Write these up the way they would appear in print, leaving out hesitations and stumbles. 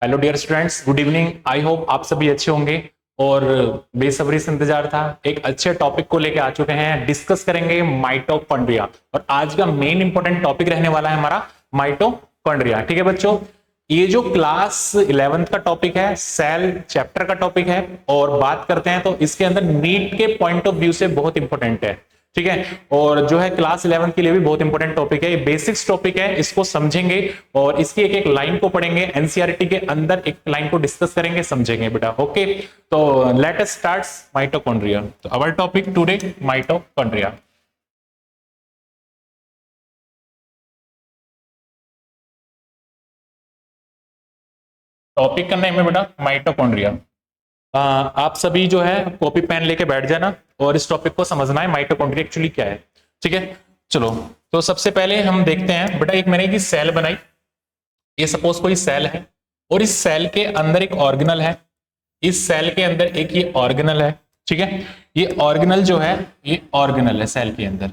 Hello dear students, good evening. I hope आप सभी अच्छे होंगे और बेसब्री से इंतजार था। एक अच्छे टॉपिक को लेके आ चुके हैं, डिस्कस करेंगे माइटोकॉन्ड्रिया। और आज का मेन इंपॉर्टेंट टॉपिक रहने वाला है हमारा माइटोकॉन्ड्रिया। ठीक है बच्चों, ये जो क्लास 11th का टॉपिक है, सेल चैप्टर का टॉपिक है, और बात करते हैं तो इसके अंदर नीट के पॉइंट ऑफ व्यू से बहुत इंपॉर्टेंट है। ठीक है, और जो है क्लास 11 के लिए भी बहुत इंपॉर्टेंट टॉपिक है। ये बेसिक्स टॉपिक है, इसको समझेंगे और इसकी एक एक लाइन को पढ़ेंगे। एनसीईआरटी के अंदर एक लाइन को डिस्कस करेंगे, समझेंगे बेटा। ओके, तो लेट अस स्टार्ट माइटोकॉन्ड्रिया। तो our topic today mitochondria. Topic का नेम है बेटा माइटोकॉन्ड्रिया। आप सभी जो है कॉपी पेन लेके बैठ जाना और इस टॉपिक को समझना है माइटोकॉन्ड्रिया एक्चुअली क्या है। ठीक है, चलो। तो सबसे पहले हम देखते हैं बेटा, एक मैंने की सेल बनाई। ये सपोज कोई सेल है और इस सेल के अंदर एक ऑर्गेनल है। इस सेल के अंदर एक ये ऑर्गेनल है। ठीक है, ये ऑर्गेनल जो है, ये ऑर्गेनल है सेल के अंदर।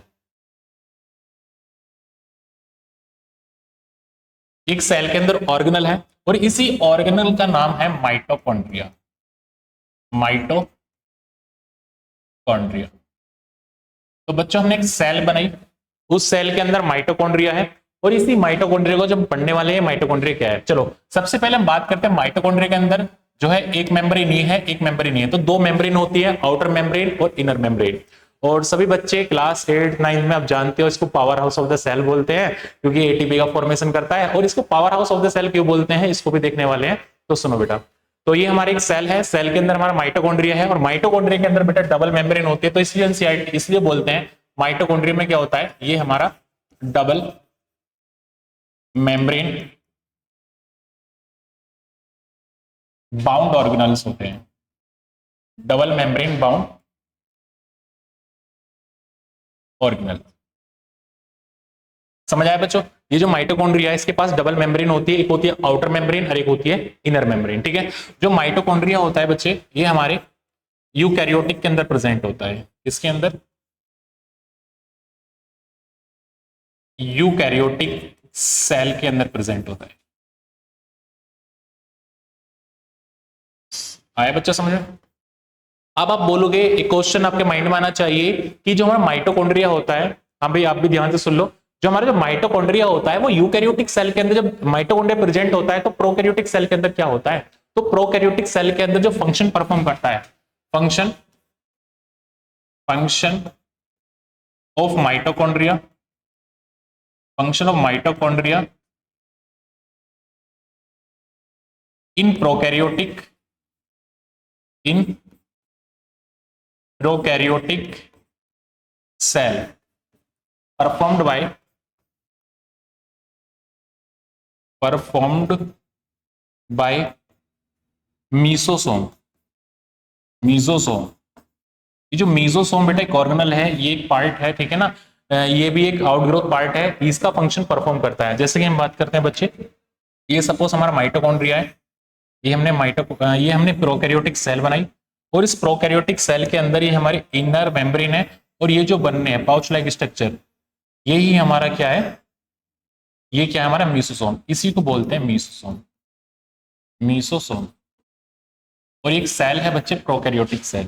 एक सेल के अंदर ऑर्गेनल है और इसी ऑर्गेनल का नाम है माइटोकॉन्ड्रिया। माइटोकॉन्ड्रिया। तो बच्चों हमने एक सेल बनाई, उस सेल के अंदर माइटोकॉन्ड्रिया है और इसी माइटोकॉन्ड्रिया को जब पढ़ने वाले हैं माइटोकॉन्ड्रिया क्या है। चलो सबसे पहले हम बात करते हैं माइटोकॉन्ड्रिया के अंदर जो है एक मेम्ब्रेन ही है, एक मेम्ब्रेन ही है। तो दो मेम्ब्रेन होती है, आउटर मेम्ब्रेन और इनर मेम्ब्रेन। और सभी बच्चे क्लास 8 9 में आप जानते हो इसको power house of the cell बोलते हैं, क्योंकि एटीपी का फॉर्मेशन करता है। और इसको power house of the cell क्यों बोलते हैं, इसको भी देखने वाले हैं। तो सुनो बेटा, तो ये हमारा एक सेल है, सेल के अंदर हमारा माइटोकॉन्ड्रिया है और माइटोकॉन्ड्रिया के अंदर बेटा डबल मेम्ब्रेन होती है। तो इसलिए इसलिए बोलते हैं माइटोकॉन्ड्रिया में क्या होता है, ये हमारा डबल मेम्ब्रेन बाउंड ऑर्गेनल्स होते हैं। Double membrane bound organelle. समझ आया बच्चों? ये जो माइटोकॉन्ड्रिया है इसके पास डबल मेम्ब्रेन होती है, एक होती है आउटर मेम्ब्रेन और एक होती है इनर मेम्ब्रेन। ठीक है, जो माइटोकॉन्ड्रिया होता है बच्चे, ये हमारे यूकैरियोटिक के अंदर प्रेजेंट होता है। इसके अंदर यूकैरियोटिक सेल के अंदर प्रेजेंट होता है। आया बच्चा समझ में? अब आप बोलोगे, एक क्वेश्चन आपके माइंड में आना चाहिए कि जो हमारा माइटोकॉन्ड्रिया होता है, हाँ भाई आप भी ध्यान से सुन लो, जो हमारा जो माइटोकॉन्ड्रिया होता है वो यूकैरियोटिक सेल के अंदर जब माइटोकॉन्ड्रिया प्रेजेंट होता है तो प्रोकैरियोटिक सेल के अंदर क्या होता है। तो प्रोकैरियोटिक सेल के अंदर जो फंक्शन परफॉर्म करता है, function function of mitochondria, function of mitochondria in prokaryotic, in prokaryotic cell performed by mesosome. Mesosome, ये जो मीसोसोम बेटा एक ऑर्गेनल है, ये एक पार्ट है। ठीक है ना, ये भी एक आउटग्रोथ पार्ट है, इसका फंक्शन परफॉर्म करता है। जैसे कि हम बात करते हैं बच्चे, ये सपोज हमारा माइटोकॉन्ड्रिया है, ये हमने प्रोकैरियोटिक सेल बनाई और इस प्रोकैरियोटिक सेल के अंदर ये हमारी इनर मेम्ब्रेन है और ये जो बनने हैं पाउच लाइक स्ट्रक्चर, यही हमारा क्या है, ये क्या है हमारा मीसोसोम। इसी को बोलते हैं मीसोसोम, मीसोसोम। और एक सेल है बच्चे प्रोकैरियोटिक सेल,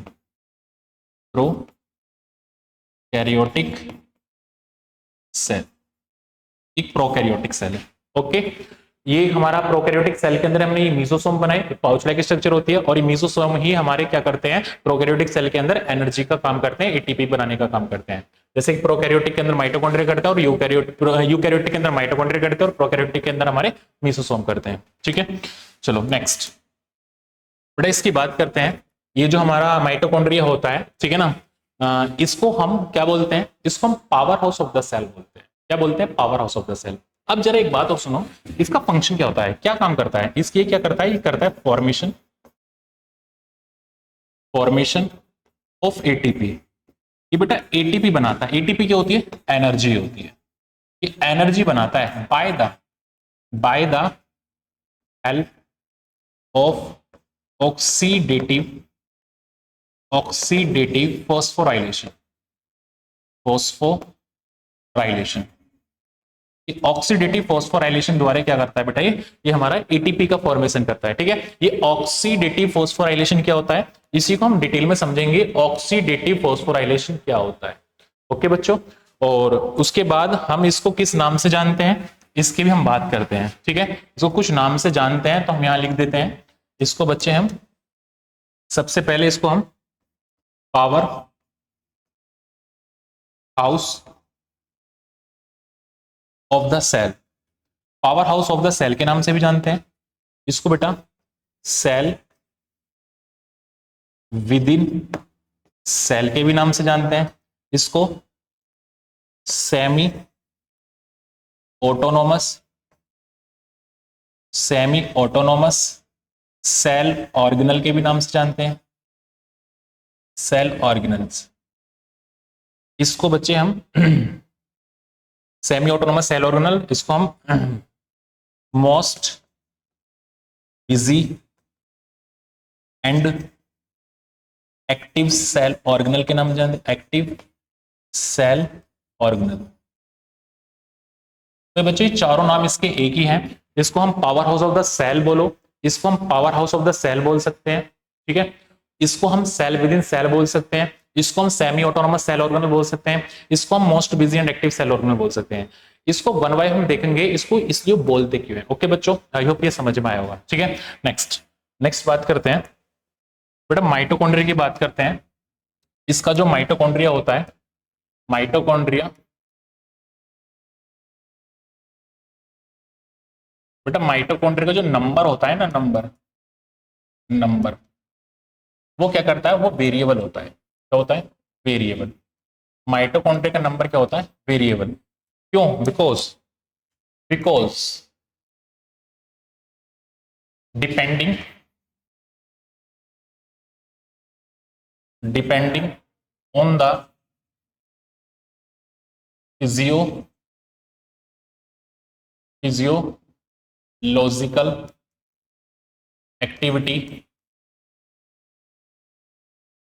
प्रोकैरियोटिक सेल, एक प्रोकैरियोटिक सेल है। ओके, ये हमारा प्रोकैरियोटिक सेल के अंदर हमने ये मीसोसोम बनाए, पाउच लाइक स्ट्रक्चर होती है और ये मीसोसोम ही हमारे क्या करते हैं, प्रोकैरियोटिक सेल के अंदर एनर्जी का काम करते हैं, एटीपी बनाने का काम करते हैं। जैसे कि प्रोकैरियोटिक के अंदर माइटोकॉन्ड्रिया करता है और यूकैरियोटिक के अंदर माइटोकॉन्ड्रिया करते हैं और प्रोकैरियोटिक के अंदर हमारे मीसोसोम करते हैं। ठीक है, चलो नेक्स्ट बेटा इसकी बात करते हैं। ये जो हमारा माइटोकॉन्ड्रिया होता है, ठीक है ना, इसको हम क्या बोलते हैं, इसको हम power house of the cell बोलते हैं। क्या बोलते हैं, power house of the cell. अब जरा एक बात और सुनो, इसका फंक्शन क्या होता है, क्या काम करता है, इसकी क्या करता है, ये करता है फॉर्मेशन, फॉर्मेशन ऑफ एटीपी। ये बेटा एटीपी बनाता है। एटीपी क्या होती है, एनर्जी होती है। ये एनर्जी बनाता है by the help of oxidative phosphorylation, phosphorylation. Oxidative phosphorylation द्वारा क्या करता है बेटा, ये हमारा एटीपी का फॉर्मेशन करता है। ठीक है, ये ऑक्सीडेटिव फॉस्फोराइलेशन क्या होता है, इसी को हम डिटेल में समझेंगे, ऑक्सीडेटिव फॉस्फोराइलेशन क्या होता है। ओके बच्चों, और उसके बाद हम इसको किस नाम से जानते हैं, इसकी भी हम बात करते हैं। ठीक है, इसको कुछ नाम से जानते हैं तो हम यहां लिख देते हैं इसको बच्चे। हम सबसे पहले इसको हम power house of the cell, power house of the cell के नाम से भी जानते हैं इसको बेटा, सेल विद इन सेल के भी नाम से जानते हैं इसको, semi autonomous, semi autonomous cell organelle के भी नाम से जानते हैं, सेल ऑर्गेनल्स। इसको बच्चे हम सेमी ऑटोनोमस सेल ऑर्गेनल, इसको हम most busy and active cell organelle के नाम से जानते हैं, एक्टिव सेल ऑर्गेनल। तो बच्चे चारों नाम इसके एक ही हैं। इसको हम power house of the cell बोलो, इसको हम power house of the cell बोल सकते हैं। ठीक है, इसको हम सेल विद इन सेल बोल सकते हैं, इसको हम सेमी ऑटोनोमस सेल ऑर्गेनल बोल सकते हैं, इसको हम most busy and active cell organelle बोल सकते हैं। इसको वन बाय हम देखेंगे इसको इसलिए बोलते क्यों है। ओके बच्चों, आई होप ये समझ में आया होगा। ठीक है, नेक्स्ट बात करते हैं बेटा, माइटोकॉन्ड्रिया की बात करते हैं। इसका जो माइटोकॉन्ड्रिया होता है, माइटोकॉन्ड्रिया बेटा, माइटोकॉन्ड्रिया का जो नंबर होता है ना, नंबर वो क्या करता है, वो वेरिएबल होता है। क्या होता है, वेरिएबल। माइटोकॉन्ड्रिया का नंबर क्या होता है, वेरिएबल। क्यों, because depending on the physiological activity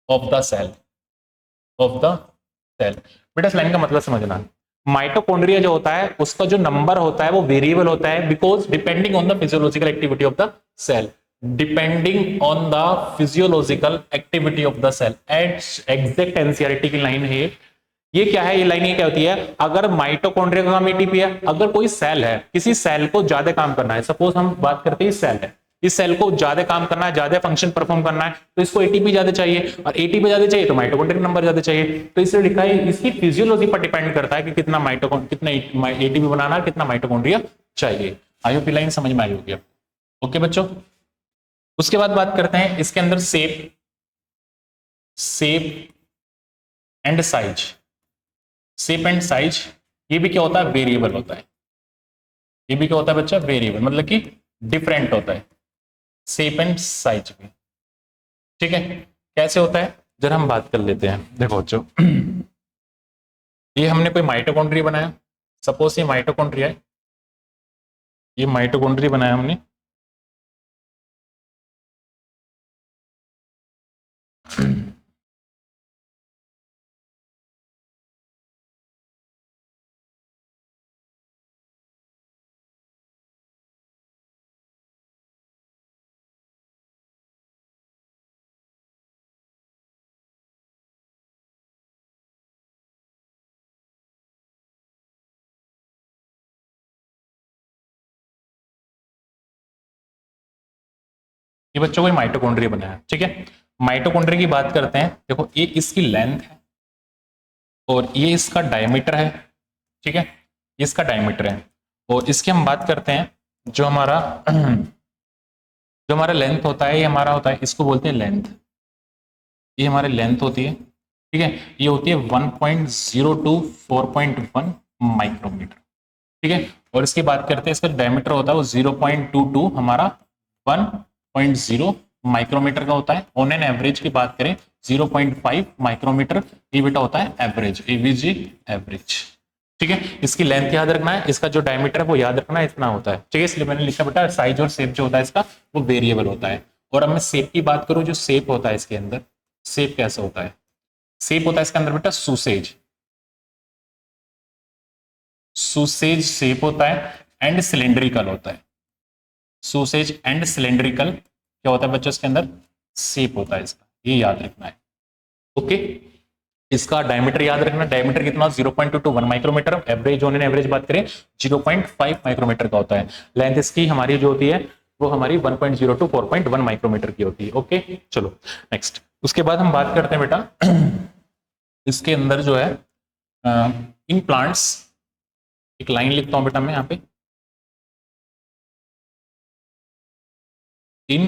of the cell, बेटा इस लाइन का मतलब समझना। माइटोकॉन्ड्रिया जो होता है उसका जो नंबर होता है वो वेरिएबल होता है, because depending on the physiological activity of the cell, depending on the physiological activity of the cell. Exact NCERT की लाइन है ये क्या है, ये लाइन ये क्या होती है, अगर माइटोकॉन्ड्रिया का काम एटीपी है, अगर कोई सेल है, किसी सेल को ज्यादा काम करना है, सपोज हम बात करते हैं सेल है, इस सेल को ज्यादा काम करना है, ज्यादा फंक्शन परफॉर्म करना है, तो इसको एटीपी ज्यादा चाहिए, और एटीपी ज्यादा चाहिए तो माइटोकॉन्ड्रिया नंबर ज्यादा चाहिए। तो इसलिए लिखा है इसकी फिजियोलॉजी पर डिपेंड करता है कि कितना एटीपी बनाना, कितना माइटोकॉन्ड्रिया चाहिए। आईओपी लाइन समझ में आई होगी। ओके बच्चों, उसके बाद बात करते हैं इसके अंदर shape and size. Shape and size ये भी क्या होता है, वेरिएबल होता है। ये भी क्या होता है बच्चा, वेरिएबल, मतलब कि डिफरेंट होता है शेप एंड साइज भी। ठीक है, कैसे होता है जरा हम बात कर लेते हैं। देखो बच्चों, ये हमने कोई माइटोकॉन्ड्रिया बनाया, सपोज ये माइटोकॉन्ड्रिया है, ये माइटोकॉन्ड्रिया बनाया हमने, ये बच्चों को माइटोकॉन्ड्रिया बनाया। ठीक है, माइटोकॉन्ड्रिया की बात करते हैं। देखो ये इसकी लेंथ है और ये इसका डायमीटर है। ठीक है, ये इसका डायमीटर है, और इसकी हम बात करते हैं जो हमारा लेंथ होता है, ये हमारा होता है, इसको बोलते हैं लेंथ। ये हमारी लेंथ होती है। ठीक है, ये होती है 1.0 to 4.1 माइक्रोमीटर। ठीक है, और इसकी बात करते हैं इसका डायमीटर होता है वो 0.22 हमारा 1.0 माइक्रोमीटर का होता है। ऑन एन एवरेज की बात करें 0.5 माइक्रोमीटर ये बेटा होता है एवरेज, एवीजी एवरेज। ठीक है, इसकी लेंथ याद रखना है, इसका जो डायमीटर है वो याद रखना है, इतना होता है। ठीक है, इसलिए मैंने लिखा बेटा साइज और शेप जो होता है इसका वो वेरिएबल होता है। और अब मैं शेप की बात करूं, जो शेप होता है इसके अंदर, शेप कैसे होता है, शेप होता है इसके अंदर बेटा सूसेज। सूसेज शेप होता है एंड सिलेंड्रिकल होता है। सूसेज एंड सिलेंड्रिकल क्या होता है बच्चों इसके अंदर? शेप होता है इसका, ये याद रखना है। ओके, इसका डायमीटर याद रखना, डायमीटर कितना? 0.2 to 1 micrometre. Average on an average बात करें 0.5 माइक्रोमीटर का होता है। लेंथ इसकी हमारी जो होती है वो हमारी 1.0 टू 4.1 माइक्रोमीटर की होती है। ओके, चलो नेक्स्ट। उसके बाद हम बात करते हैं बेटा इसके अंदर जो है इन प्लांट्स, एक लाइन लिखता हूं बेटा मैं यहाँ पे, in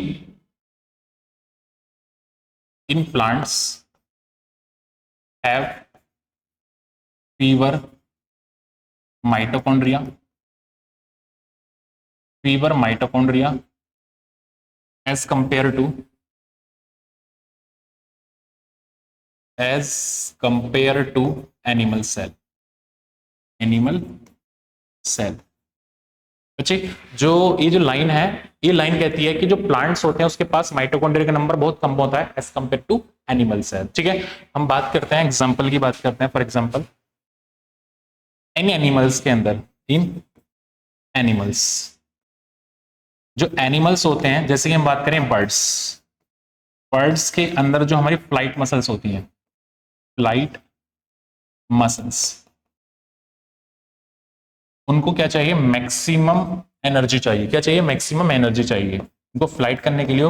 in plants have fewer mitochondria, fewer mitochondria as compare to, as compare to animal cell, animal cell. बच्चे जो ये जो लाइन है, ये लाइन कहती है कि जो प्लांट्स होते हैं उसके पास माइटोकॉन्ड्रिया का नंबर बहुत कम होता है as compare to animal cell. ठीक है, हम बात करते हैं एग्जांपल की, बात करते हैं फॉर एग्जांपल इन एनिमल्स के अंदर, इन एनिमल्स, जो एनिमल्स होते हैं जैसे कि हम बात करें बर्ड्स, बर्ड्स के अंदर जो हमारी फ्लाइट मसल्स होती हैं, फ्लाइट मसल्स, उनको क्या चाहिए? मैक्सिमम एनर्जी चाहिए। क्या चाहिए? मैक्सिमम एनर्जी चाहिए उनको फ्लाइट करने के लिए।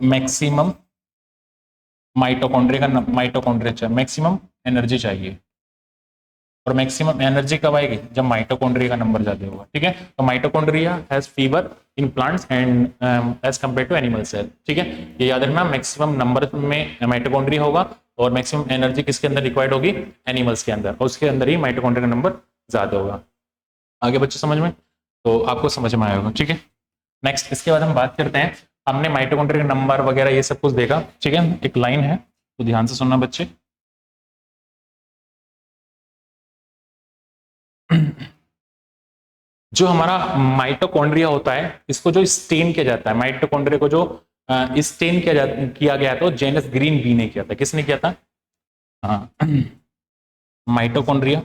मैक्सिमम माइटोकॉन्ड्रिया का माइटोकॉन्ड्रिया चाहिए, मैक्सिमम एनर्जी चाहिए। और मैक्सिमम एनर्जी कब आएगी? जब माइटोकॉन्ड्रिया का नंबर ज्यादा होगा। ठीक है, तो mitochondria has fewer in plants and as compare to animal cell. ठीक है, ये याद रखना, मैक्सिमम नंबर में माइटोकॉन्ड्रिया होगा और मैक्सिमम एनर्जी किसके अंदर रिक्वायर्ड होगी? एनिमल्स के अंदर, और उसके अंदर ही माइटोकॉन्ड्रिया का नंबर ज्यादा होगा। आगे बच्चे समझ में, तो आपको समझ में आया होगा। ठीक है, नेक्स्ट इसके बाद हम बात करते हैं, हमने माइटोकॉन्ड्रिया का नंबर वगैरह ये सब कुछ देखा। ठीक है, एक लाइन है तो ध्यान से सुनना बच्चे। जो हमारा माइटोकॉन्ड्रिया होता है इसको जो स्टेन किया जाता है, माइटोकॉन्ड्रिया को जो स्टेन किया गया था, जेनस ग्रीन बी ने किया था। किसने किया था? हाँ mitochondria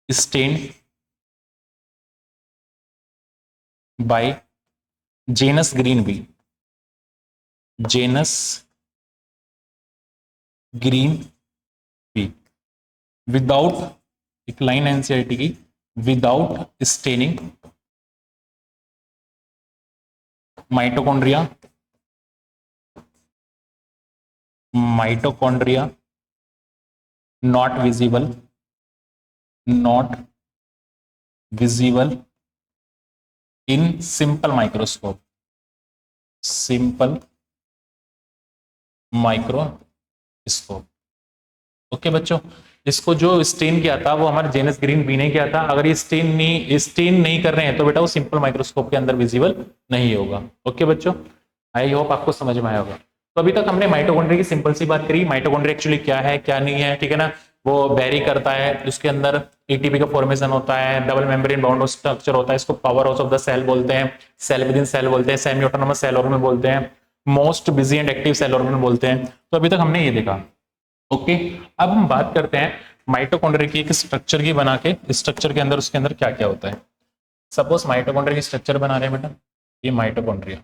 stain by Janus green B, Janus green B without, एक लाइन एनसीईआरटी की, without staining mitochondria, mitochondria not visible, not visible in simple microscope, simple microscope. Okay बच्चों, इसको जो स्टेन किया था वो हमारे जेनस ग्रीन बी ने किया था। अगर ये स्टेन नहीं कर रहे हैं तो बेटा वो सिंपल माइक्रोस्कोप के अंदर विजिबल नहीं होगा। ओके बच्चों, आई होप आपको समझ में आया होगा। तो अभी तक हमने माइटोकॉन्ड्रिया की सिंपल सी बात करी, माइटोकॉन्ड्रिया एक्चुअली क्या है क्या नहीं है। ठीक है ना, वो वेरी करता है, उसके अंदर एटीपी का फॉर्मेशन होता है, डबल मेम्ब्रेन बाउंड स्ट्रक्चर होता है, इसको power house of the cell बोलते हैं, सेल विद इन सेल बोलते हैं, सेमी ऑटोनोमस सेल ऑर्गन बोलते हैं, most busy and active cell organ बोलते हैं। तो अभी तक हमने ये देखा। ओके, अब हम बात करते हैं माइटोकॉन्ड्रिया की एक स्ट्रक्चर की बना के, स्ट्रक्चर के अंदर उसके अंदर क्या क्या होता है। सपोज माइटोकॉन्ड्रिया की स्ट्रक्चर बना रहे हैं बेटा, ये माइटोकॉन्ड्रिया,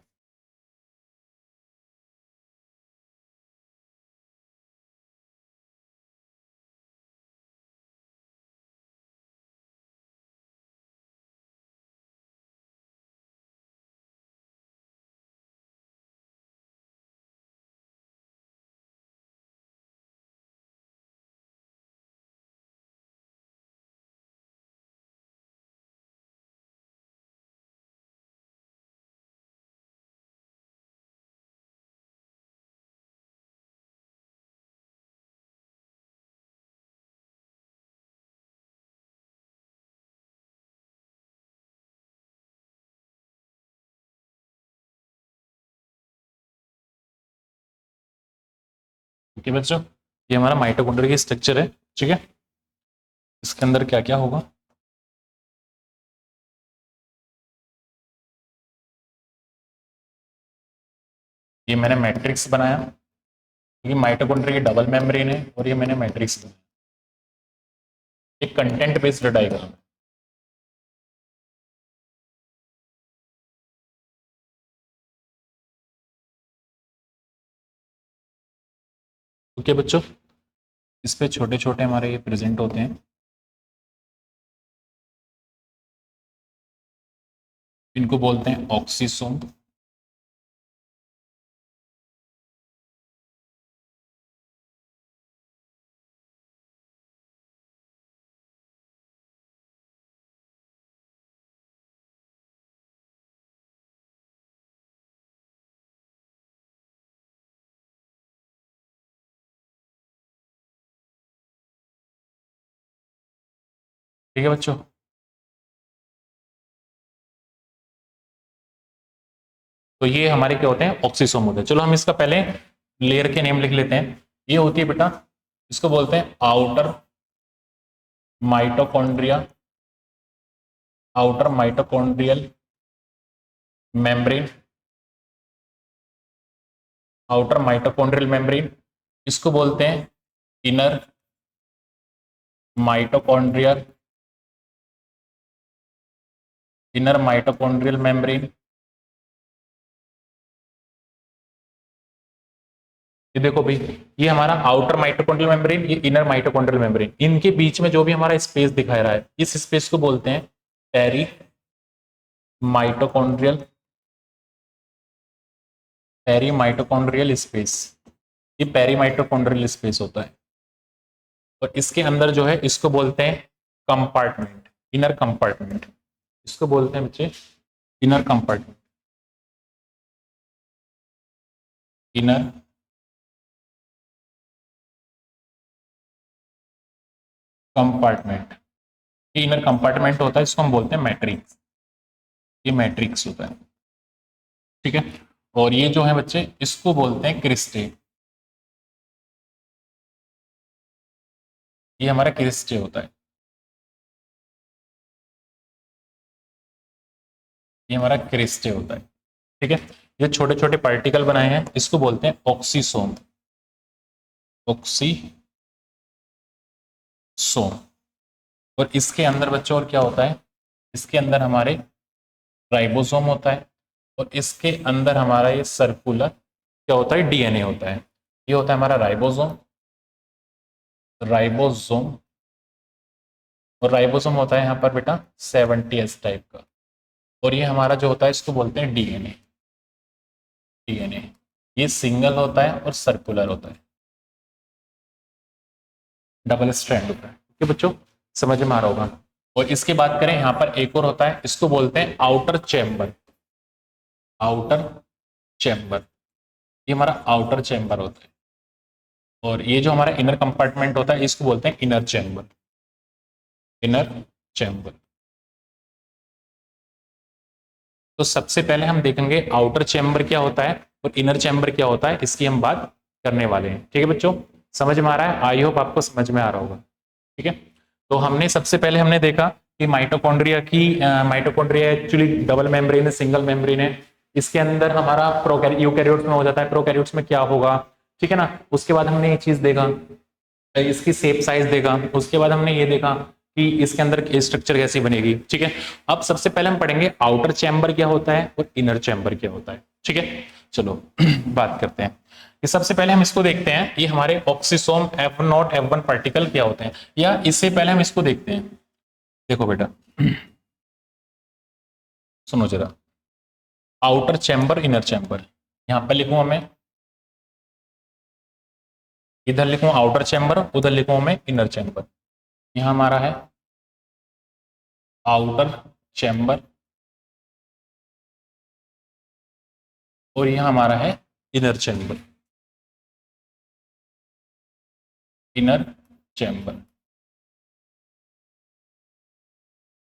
ओके बच्चों, ये हमारा माइटोकॉन्ड्रिया की स्ट्रक्चर है। ठीक है, इसके अंदर क्या क्या होगा। ये मैंने मैट्रिक्स बनाया, क्योंकि माइटोकॉन्ड्रिया की डबल मेम्ब्रेन है और ये मैंने मैट्रिक्स बनाया, एक कंटेंट बेस्ड डायग्राम। ओके बच्चों, इस पे छोटे छोटे हमारे ये प्रेजेंट होते हैं, इनको बोलते हैं ऑक्सीसोम। ठीक है बच्चों, तो ये हमारे क्या होते हैं, ऑक्सीसोम होते हैं। चलो हम इसका पहले लेयर के नेम लिख लेते हैं। ये होती है बेटा, इसको बोलते हैं outer mitochondria, outer mitochondrial membrane, outer mitochondrial membrane. इसको बोलते हैं inner mitochondrial, inner mitochondrial membrane. ये देखो भाई, ये हमारा आउटर माइटोकॉन्ड्रियल मेम्ब्रेन, ये इनर माइटोकॉन्ड्रियल मेम्ब्रेन, इनके बीच में जो भी हमारा स्पेस दिखाई रहा है, इस स्पेस को बोलते हैं perimitochondrial, perimitochondrial space. ये पेरी माइटोकॉन्ड्रियल स्पेस होता है और इसके अंदर जो है इसको बोलते हैं कंपार्टमेंट, इनर कंपार्टमेंट। इसको बोलते हैं बच्चे इनर कंपार्टमेंट, इनर कंपार्टमेंट। ये इनर कंपार्टमेंट होता है, इसको हम बोलते हैं मैट्रिक्स, ये मैट्रिक्स होता है। ठीक है, और ये जो है बच्चे इसको बोलते हैं क्रिस्टे, ये हमारा क्रिस्टे होता है, ये हमारा क्रिस्टे होता है। ठीक है, ये छोटे छोटे पार्टिकल बनाए हैं, इसको बोलते हैं ऑक्सीसोम, ऑक्सीसोम। और इसके अंदर बच्चों और क्या होता है, इसके अंदर हमारे राइबोसोम होता है और इसके अंदर हमारा ये सर्कुलर क्या होता है, डीएनए होता है। ये होता है हमारा राइबोसोम, राइबोसोम। और राइबोसोम होता है यहाँ पर बेटा 70S टाइप का, और ये हमारा जो होता है इसको बोलते हैं डीएनए, डीएनए। ये सिंगल होता है और सर्कुलर होता है, डबल स्ट्रैंड होता है। ठीक है बच्चों, समझ में आ रहा होगा। और इसकी बात करें यहाँ पर एक और होता है, इसको बोलते हैं आउटर चैम्बर, आउटर चैम्बर। ये हमारा आउटर चैम्बर होता है। और ये जो हमारा इनर कंपार्टमेंट होता है इसको बोलते हैं इनर चैम्बर, इनर चैम्बर। तो सबसे पहले हम देखेंगे आउटर चैम्बर क्या होता है और इनर चैम्बर क्या होता है, इसकी हम बात करने वाले हैं। ठीक है बच्चों, समझ में आ रहा है? आई होप आपको समझ में आ रहा होगा। ठीक है, तो हमने सबसे पहले हमने देखा कि माइटोकॉन्ड्रिया की माइटोकॉन्ड्रिया एक्चुअली डबल मेम्ब्रेन है, सिंगल मेम्ब्रेन है। इसके अंदर हमारा यूकैरियोट्स में हो जाता है, प्रोकैरियोट्स में क्या होगा। ठीक है ना, उसके बाद हमने ये चीज देखा, इसकी शेप साइज देखा। उसके बाद हमने ये देखा कि इसके अंदर स्ट्रक्चर कैसी बनेगी। ठीक है, अब सबसे पहले हम पढ़ेंगे आउटर चैम्बर क्या होता है और इनर चैम्बर क्या होता है। ठीक है, चलो बात करते हैं कि सबसे पहले हम इसको देखते हैं, ये हमारे ऑक्सीसोम F0 F1 पार्टिकल क्या होते हैं, या इससे पहले हम इसको देखते हैं। देखो बेटा सुनो जरा, आउटर चैम्बर इनर चैम्बर, यहां पर लिखूंगा मैं, इधर लिखूं आउटर चैम्बर, उधर लिखूं मैं इनर चैम्बर। यहां हमारा है आउटर चैम्बर और यह हमारा है इनर चैम्बर, इनर चैम्बर।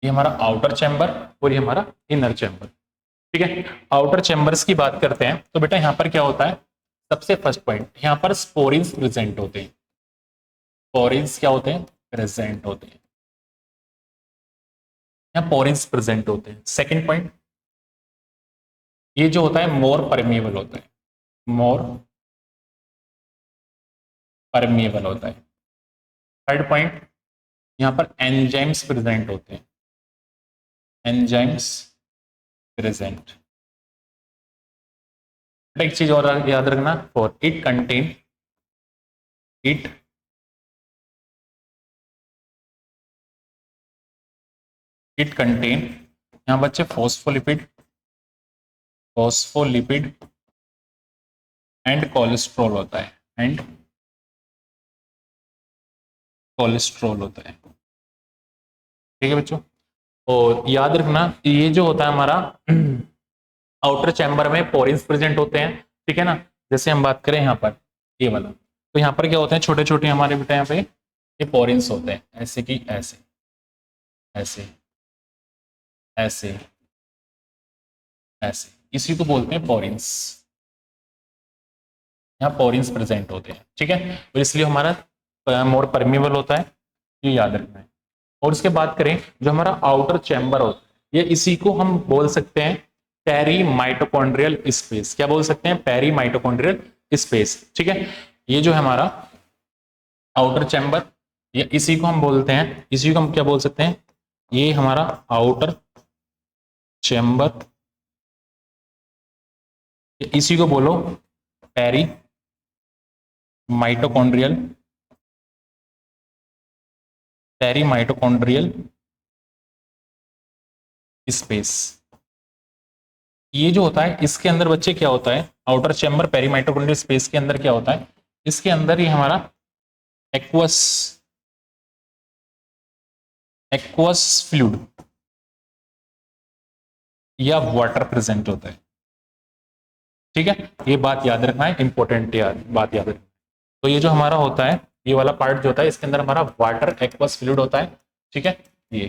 ये हमारा आउटर चैम्बर और ये हमारा इनर चैम्बर। ठीक है, आउटर चैम्बर्स की बात करते हैं तो बेटा यहां पर क्या होता है, सबसे फर्स्ट पॉइंट, यहां पर स्पोरिन्स प्रेजेंट होते हैं, स्पोरिन्स क्या होते हैं, प्रेजेंट होते हैं, यहाँ पोरिन्स प्रेजेंट होते हैं। सेकंड पॉइंट, ये जो होता है मोर परमेबल होता है, मोर परमिएबल होता है। थर्ड पॉइंट, यहाँ पर एंजाइम्स प्रेजेंट होते हैं, एंजाइम्स प्रेजेंट। एक चीज और याद रखना, for it contain, it contain, यहाँ बच्चे फॉस्फोलिपिड, फॉस्फोलिपिड एंड कोलेस्ट्रॉल होता है, एंड कोलेस्ट्रॉल होता है। ठीक है बच्चों, और याद रखना ये जो होता है हमारा आउटर चैम्बर में पोरिन्स प्रेजेंट होते हैं, ठीक है ना। जैसे हम बात करें यहाँ पर ये वाला, तो यहाँ पर क्या होते हैं, छोटे छोटे हमारे बेटा यहाँ पे ये पोरिन्स होते हैं, ऐसे कि ऐसे ऐसे ऐसे ऐसे, इसी को बोलते हैं पोरिन्स। यहाँ पोरिन्स प्रेजेंट होते हैं, ठीक है, और इसलिए हमारा मोर परमिएबल होता है, ये याद रखना है। और उसके बात करें जो हमारा आउटर चैम्बर होता है, ये इसी को हम बोल सकते हैं पेरी माइटोकॉन्ड्रियल स्पेस। क्या बोल सकते हैं, पेरी माइटोकॉन्ड्रियल स्पेस, ठीक है। ये जो है हमारा आउटर चैम्बर, ये इसी को हम बोलते हैं, इसी को हम क्या बोल सकते हैं, ये हमारा आउटर चैम्बर, इसी को बोलो perimitochondrial, perimitochondrial space. ये जो होता है इसके अंदर बच्चे क्या होता है, outer chamber perimitochondrial space के अंदर क्या होता है, इसके अंदर ही हमारा एक्वस फ्लूइड या वाटर प्रेजेंट होता है, ठीक है। ये बात याद रखना है, इंपॉर्टेंट बात याद रखना। तो ये जो हमारा होता है, ये वाला पार्ट जो होता है, इसके अंदर हमारा वाटर एक्वस फ्लूइड होता है, ठीक है। ये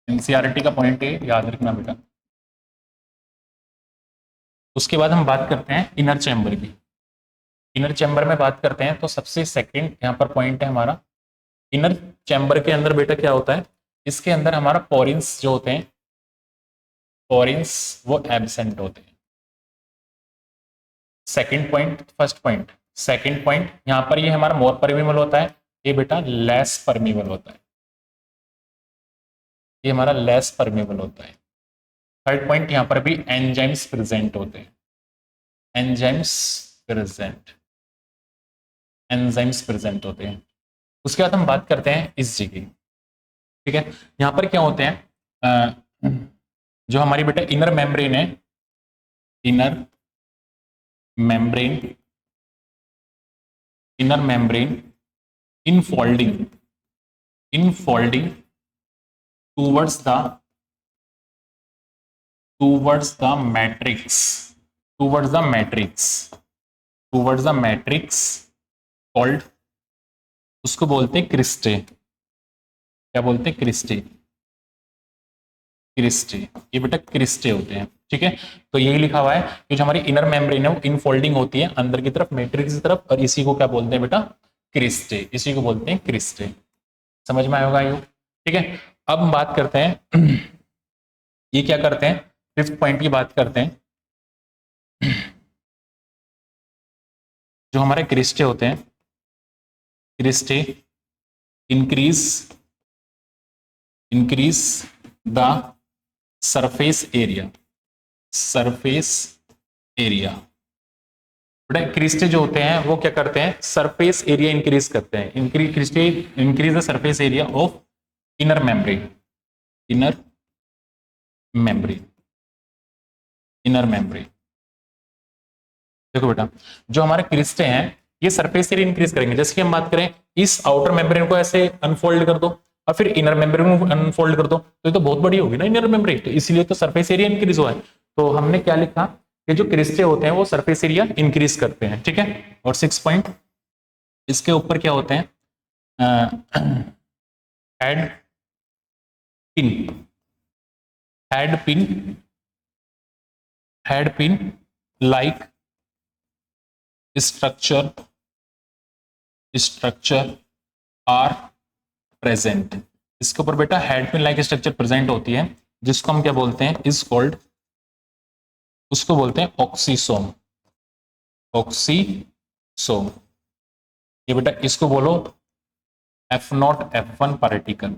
एनसीईआरटी का पॉइंट है, याद रखना बेटा। उसके बाद हम बात करते हैं इनर चैम्बर की। इनर चैम्बर में बात करते हैं तो सबसे सेकंड यहाँ पर पॉइंट है हमारा, इनर चैम्बर के अंदर बेटा क्या होता है, इसके अंदर हमारा पोरिन्स जो होते हैं, पोरिन्स वो एब्सेंट होते हैं। Second point, first point, second point, यहाँ पर ये हमारा मोर परमिएबल होता है, ये बेटा लेस परमिएबल होता है, ये हमारा लेस परमिएबल होता है। थर्ड पॉइंट, यहाँ पर भी एंजाइम्स प्रेजेंट होते हैं, एंजाइम्स प्रेजेंट, एंजाइम्स प्रेजेंट होते हैं। उसके बाद हम बात करते हैं इस जी की, ठीक है। यहाँ पर क्या होते हैं, जो हमारी बेटा इनर मेम्ब्रेन है, inner membrane, inner membrane infolding, infolding towards the matrix, towards the matrix, towards the matrix called, उसको बोलते हैं क्रिस्टे। क्या बोलते हैं, क्रिस्टे, क्रिस्टे, ये बेटा क्रिस्टे होते हैं, ठीक है। तो यही लिखा हुआ है कि जो हमारी इनर मेम्ब्रेन है वो इनफोल्डिंग होती है अंदर की तरफ, मैट्रिक्स की तरफ, और इसी को क्या बोलते हैं बेटा, क्रिस्टे, इसी को बोलते हैं क्रिस्टे। समझ में आया होगा ये, ठीक है। अब हम बात करते हैं ये क्या करते हैं, फिफ्थ पॉइंट की बात करते हैं। जो हमारे क्रिस्टे होते हैं, cristae increase the surface area, surface area. बेटा क्रिस्टे जो होते हैं वो क्या करते हैं, सरफेस एरिया इंक्रीज करते हैं, cristae increase the surface area of inner membrane, inner membrane, inner membrane. देखो बेटा जो हमारे क्रिस्टे हैं ये सरफेस एरिया इंक्रीज करेंगे। जैसे कि हम बात करें इस आउटर मेम्ब्रेन को ऐसे अनफोल्ड कर दो और फिर इनर मेम्ब्रेन को अनफोल्ड कर दो, तो ये तो बहुत बड़ी होगी ना इनर मेम्ब्रेन, तो इसलिए तो सरफेस एरिया इंक्रीज हुआ है। तो हमने क्या लिखा कि जो क्रिस्टे होते हैं वो सरफेस एरिया इंक्रीज करते हैं, ठीक है। और 6 पॉइंट इसके ऊपर क्या होते हैं, head pin, head pin, head pin like structure, structure are present. इसके ऊपर बेटा head pin like structure present होती है, जिसको हम क्या बोलते हैं, इज कॉल्ड उसको बोलते हैं ऑक्सीसोम। ऑक्सीसोम। ये बेटा इसको बोलो F0 F1 particle.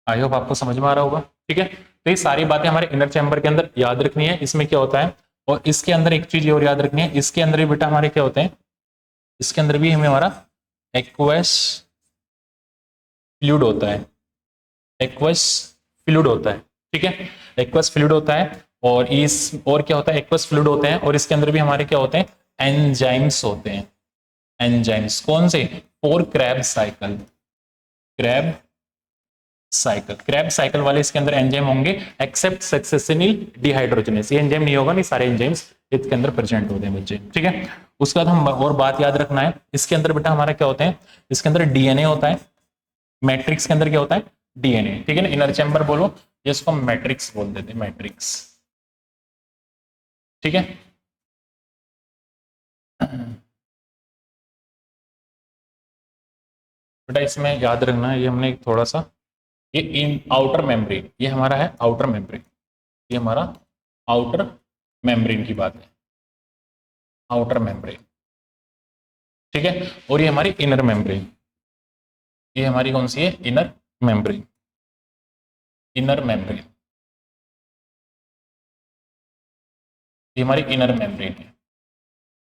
I hope आपको समझ में आ रहा होगा। ठीक है, तो ये सारी बातें हमारे इनर चैम्बर के अंदर याद रखनी है। इसमें क्या होता है, और इसके अंदर एक चीज और याद रखनी है, इसके अंदर भी बेटा हमारे क्या होते हैं, इसके अंदर भी हमें हमारा एक्वस फ्लूइड होता है। एक्वस फ्लूइड होता है। ठीक है, एक्वस फ्लूइड होता है। और इस और क्या होता है, एक्वस फ्लूइड होते हैं और इसके अंदर भी हमारे क्या होते हैं, एंजाइम्स होते हैं। एंजाइम्स कौन से, for Krebs cycle. Krebs cycle, Krebs cycle वाले इसके अंदर एंजाइम होंगे, एक्सेप्ट सक्सेसिनिल डिहाइड्रोजनेस। ये एंजाइम नहीं होगा, नहीं सारे एंजाइम्स इसके अंदर प्रेजेंट होते हैं बच्चे। ठीक है, उसके बाद हम और बात याद रखना है, इसके अंदर बेटा हमारा क्या होता है, इसके अंदर डीएनए होता है। मैट्रिक्स के अंदर क्या होता है, डीएनए। ठीक है ना, इनर चैम्बर बोलो, जिसको हम मैट्रिक्स बोल देते हैं, मैट्रिक्स। ठीक है, बेटा इसमें याद रखना है, ये हमने थोड़ा सा, ये इन आउटर मेम्ब्रेन, ये हमारा है आउटर मेम्ब्रेन, ये हमारा आउटर मेम्ब्रेन की बात है, आउटर मेम्ब्रेन। ठीक है, और ये हमारी इनर मेम्ब्रेन, ये हमारी कौन सी है, इनर मेम्ब्रेन। इनर मेम्ब्रेन, ये हमारी इनर मेम्ब्रेन है।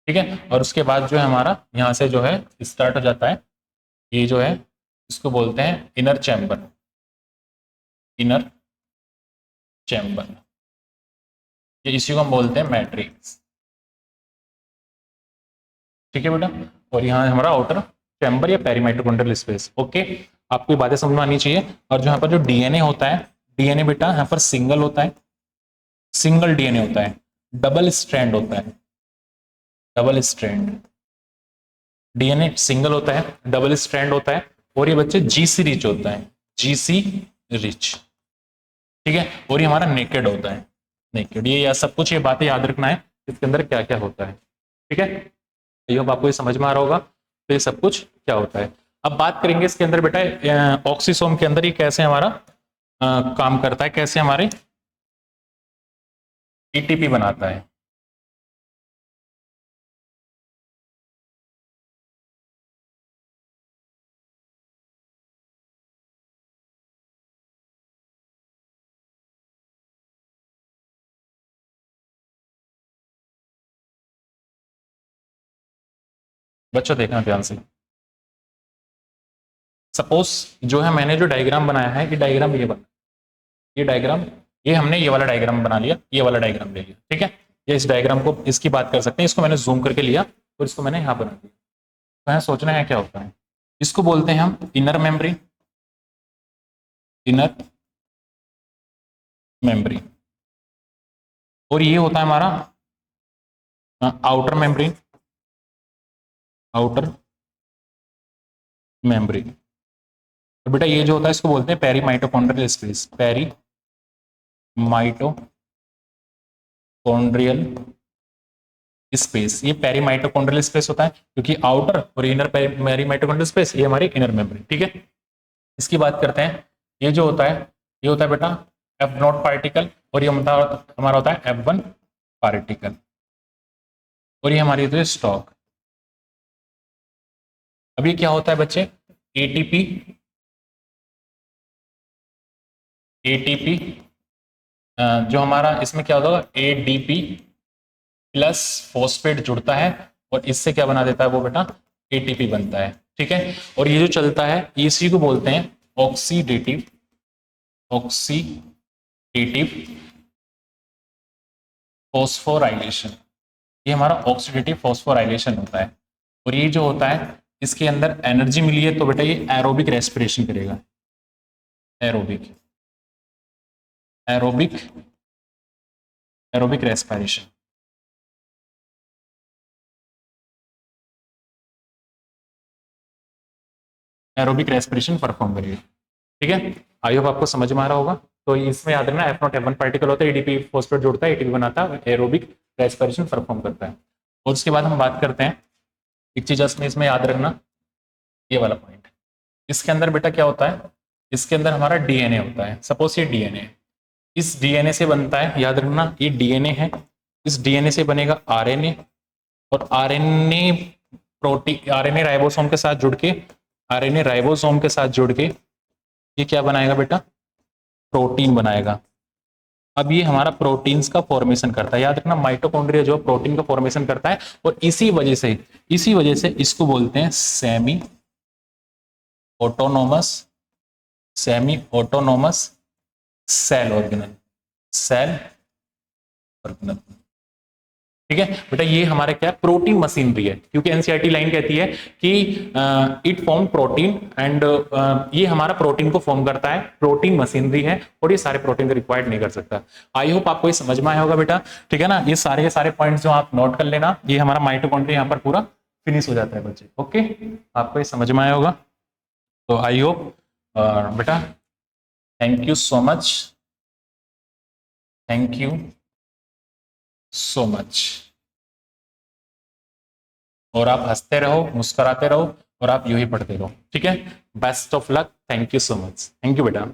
ठीक है, और उसके बाद जो है हमारा यहाँ से जो है स्टार्ट हो जाता है, ये जो है इसको बोलते हैं इनर चैम्बर। इनर चैम्बर, ये इसी को हम बोलते हैं मैट्रिक्स। ठीक है बेटा, और यहाँ हमारा आउटर चैम्बर या पेरीमाइटोकॉन्ड्रियल स्पेस। ओके, आपको ये बातें समझ में आनी चाहिए। और जो यहाँ पर जो डीएनए होता है, डीएनए बेटा यहाँ पर सिंगल होता है, सिंगल डीएनए होता है, डबल स्ट्रैंड होता है, डबल स्ट्रैंड। डीएनए सिंगल होता है, डबल स्ट्रैंड होता है, और ये बच्चे जीसी रिच होता है, जीसी रिच। ठीक है, और ये हमारा नेकेड होता है, नेकेड। ये सब कुछ ये बातें याद रखना है, इसके अंदर क्या क्या होता है। ठीक है, ये अब आपको ये समझ में आ रहा होगा, तो ये सब कुछ क्या होता है। अब बात करेंगे इसके अंदर बेटा ऑक्सीसोम के अंदर ये कैसे हमारा काम करता है, कैसे हमारे एटीपी बनाता है। बच्चों देखना ध्यान से, सपोज जो है मैंने जो डायग्राम बनाया है, ये डायग्राम ये बना, ये डायग्राम, ये हमने ये वाला डायग्राम बना लिया, ये वाला डायग्राम ले लिया। ठीक है, ये इस डायग्राम को इसकी बात कर सकते हैं, इसको मैंने जूम करके लिया और इसको मैंने यहाँ बना दिया। तो यहाँ सोचना है क्या होता है, इसको बोलते हैं हम इनर मेम्ब्रेन। इनर मेम्ब्रेन, और ये होता है हमारा आउटर मेम्ब्रेन। आउटर मेम्ब्रेन, और बेटा ये जो होता है इसको बोलते हैं पेरीमाइटोकॉन्ड्रियल स्पेस। पेरीमाइटोकॉन्ड्रियल स्पेस, ये पेरीमाइटोकॉन्ड्रियल स्पेस होता है, क्योंकि आउटर और इनर पेरीमाइटोकॉन्ड्रियल स्पेस ये हमारी इनर मेम्ब्रेन। ठीक है, इसकी बात करते हैं। ये जो होता है, ये होता है बेटा F0 पार्टिकल, और ये हमारा होता है F1 पार्टिकल, और ये हमारी होती है स्टॉक। अब ये क्या होता है बच्चे, एटीपी, एटीपी जो हमारा इसमें क्या होगा, एडीपी प्लस फॉस्फेट जुड़ता है, और इससे क्या बना देता है वो बेटा, एटीपी बनता है। ठीक है, और ये जो चलता है इसी को बोलते हैं ऑक्सीडेटिव, ऑक्सीडेटिव फॉस्फोराइलेशन। ये हमारा ऑक्सीडेटिव फॉस्फोराइलेशन होता है, और ये जो होता है इसके अंदर एनर्जी मिली है, तो बेटा ये एरोबिक रेस्पिरेशन करेगा। Aerobic, aerobic, aerobic respiration. Aerobic respiration perform करिए। ठीक है, आई होप आपको समझ में आ रहा होगा। तो इसमें याद रखना F0 F1 पार्टिकल होता है, एडीपी फॉस्फेट जोड़ता है, एटीपी बनाता है, एरोबिक रेस्पिरेशन परफॉर्म करता है। और उसके बाद हम बात करते हैं, एक चीज इसमें याद रखना, ये वाला पॉइंट, इसके अंदर बेटा क्या होता है, इसके अंदर हमारा डीएनए होता है। सपोज ये डीएनए है, इस डीएनए से बनता है, याद रखना ये डीएनए है, इस डीएनए से बनेगा आरएनए, और आरएनए प्रोटीन, आरएनए राइबोसोम के साथ जुड़ के, आरएनए राइबोसोम के साथ जुड़ के ये क्या बनाएगा बेटा, प्रोटीन बनाएगा। अब ये हमारा प्रोटीन्स का फॉर्मेशन करता है। याद रखना माइटोकॉन्ड्रिया जो प्रोटीन का फॉर्मेशन करता है, और इसी वजह से इसको बोलते हैं semi autonomous cell organelle, cell organelle. ठीक है बेटा, ये हमारे क्या प्रोटीन मशीनरी है, क्योंकि एनसीईआरटी लाइन कहती है कि इट फॉर्म प्रोटीन एंड ये हमारा प्रोटीन को फॉर्म करता है, प्रोटीन मशीनरी है, और ये सारे प्रोटीन को रिक्वायर्ड नहीं कर सकता। आई होप आपको ये समझ में आया होगा बेटा। ठीक है ना, ये सारे पॉइंट्स जो आप नोट कर लेना, ये हमारा माइटोकॉन्ड्रिया यहाँ पर पूरा फिनिश हो जाता है बच्चे। ओके, आपको ये समझ में आया होगा, तो आई होप बेटा, thank you so much, thank you so much. और आप हंसते रहो, मुस्कुराते रहो, और आप यूं ही पढ़ते रहो। ठीक है, best of luck, thank you so much, thank you बेटा।